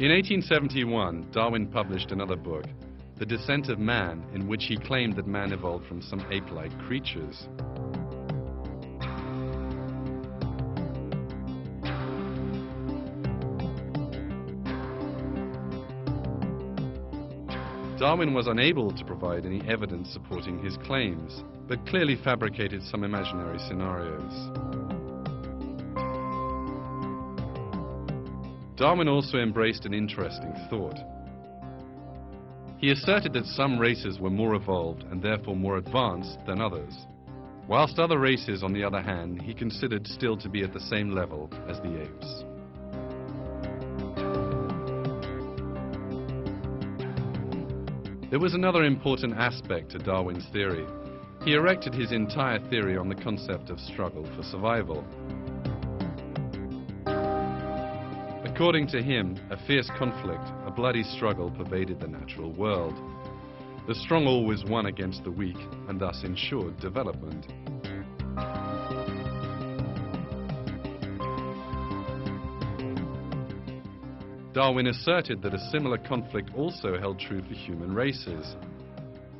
In 1871, Darwin published another book, The Descent of Man, in which he claimed that man evolved from some ape-like creatures. Darwin was unable to provide any evidence supporting his claims, but clearly fabricated some imaginary scenarios. Darwin also embraced an interesting thought. He asserted that some races were more evolved and therefore more advanced than others, whilst other races, on the other hand, he considered still to be at the same level as the apes. There was another important aspect to Darwin's theory. He erected his entire theory on the concept of struggle for survival. According to him, a fierce conflict, a bloody struggle pervaded the natural world. The strong always won against the weak and thus ensured development. Darwin asserted that a similar conflict also held true for human races.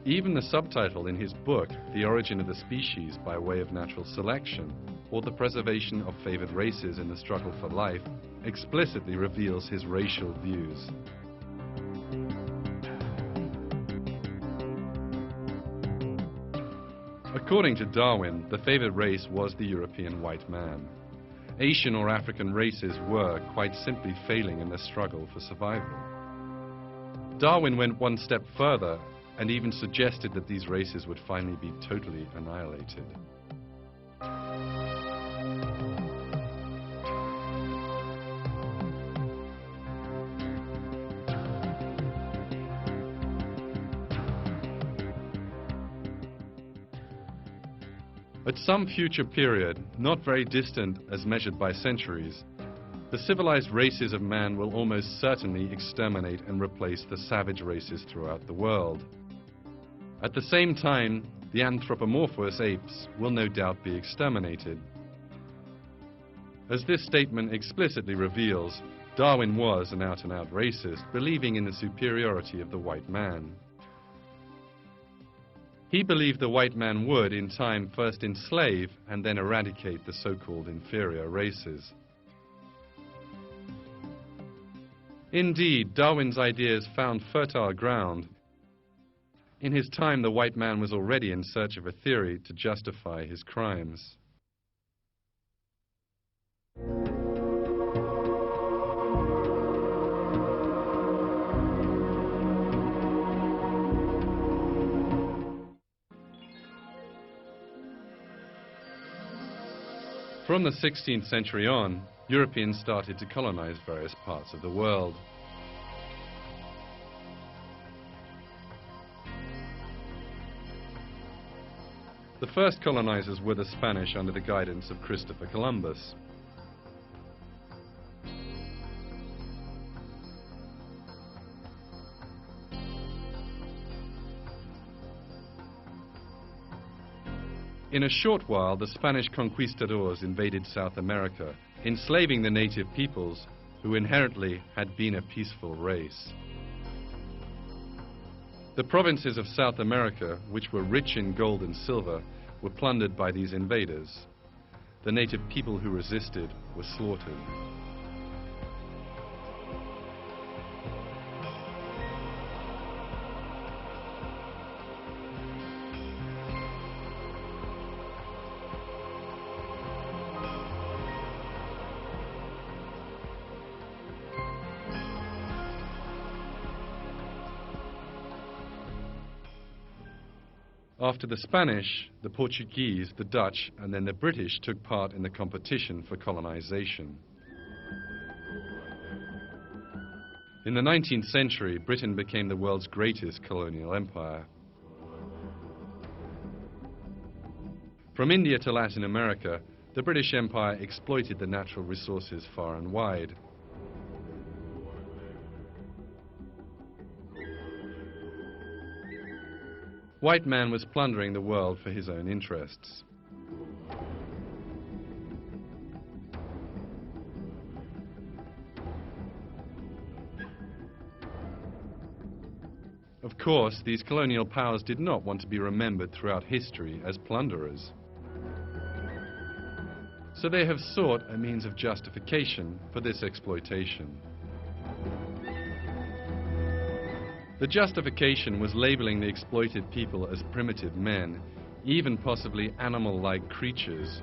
Even the subtitle in his book, The Origin of the Species by Way of Natural Selection, or The Preservation of Favored Races in the Struggle for Life, explicitly reveals his racial views. According to Darwin, the favored race was the European white man. Asian or African races were, quite simply, failing in their struggle for survival. Darwin went one step further and even suggested that these races would finally be totally annihilated. At some future period, not very distant as measured by centuries, the civilized races of man will almost certainly exterminate and replace the savage races throughout the world. At the same time, the anthropomorphous apes will no doubt be exterminated. As this statement explicitly reveals, Darwin was an out-and-out racist, believing in the superiority of the white man. He believed the white man would, in time, first enslave and then eradicate the so-called inferior races. Indeed, Darwin's ideas found fertile ground. In his time, the white man was already in search of a theory to justify his crimes. From the 16th century on, Europeans started to colonize various parts of the world. The first colonizers were the Spanish under the guidance of Christopher Columbus. In a short while, the Spanish conquistadors invaded South America, enslaving the native peoples, who inherently had been a peaceful race. The provinces of South America, which were rich in gold and silver, were plundered by these invaders. The native people who resisted were slaughtered. After the Spanish, the Portuguese, the Dutch, and then the British took part in the competition for colonization. In the 19th century, Britain became the world's greatest colonial empire. From India to Latin America, the British Empire exploited the natural resources far and wide. White man was plundering the world for his own interests. Of course, these colonial powers did not want to be remembered throughout history as plunderers. So they have sought a means of justification for this exploitation. The justification was labeling the exploited people as primitive men, even possibly animal-like creatures.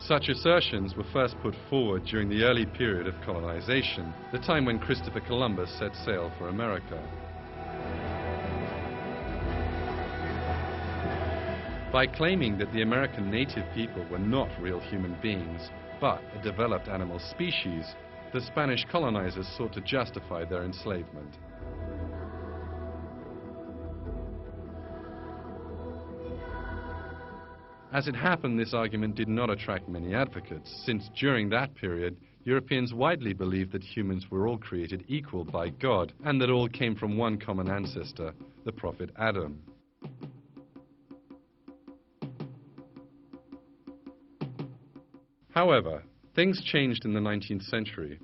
Such assertions were first put forward during the early period of colonization, the time when Christopher Columbus set sail for America. By claiming that the American native people were not real human beings, but a developed animal species, the Spanish colonizers sought to justify their enslavement. As it happened, this argument did not attract many advocates, since during that period, Europeans widely believed that humans were all created equal by God, and that all came from one common ancestor, the prophet Adam. However, things changed in the 19th century.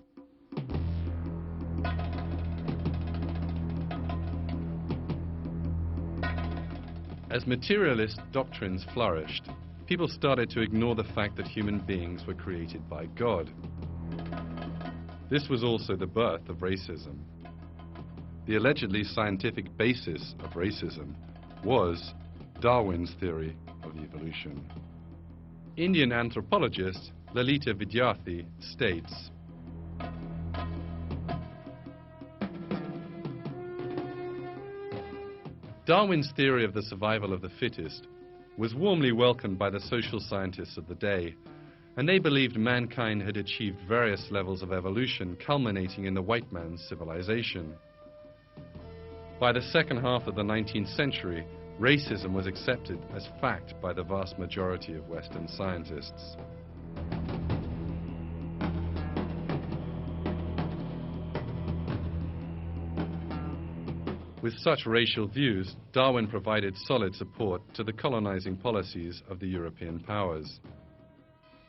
As materialist doctrines flourished, people started to ignore the fact that human beings were created by God. This was also the birth of racism. The allegedly scientific basis of racism was Darwin's theory of evolution. Indian anthropologist Lalita Vidyarthi states, Darwin's theory of the survival of the fittest was warmly welcomed by the social scientists of the day, and they believed mankind had achieved various levels of evolution culminating in the white man's civilization. By the second half of the 19th century, racism was accepted as fact by the vast majority of Western scientists. With such racial views, Darwin provided solid support to the colonizing policies of the European powers.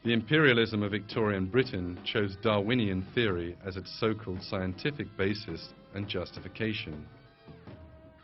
The imperialism of Victorian Britain chose Darwinian theory as its so-called scientific basis and justification.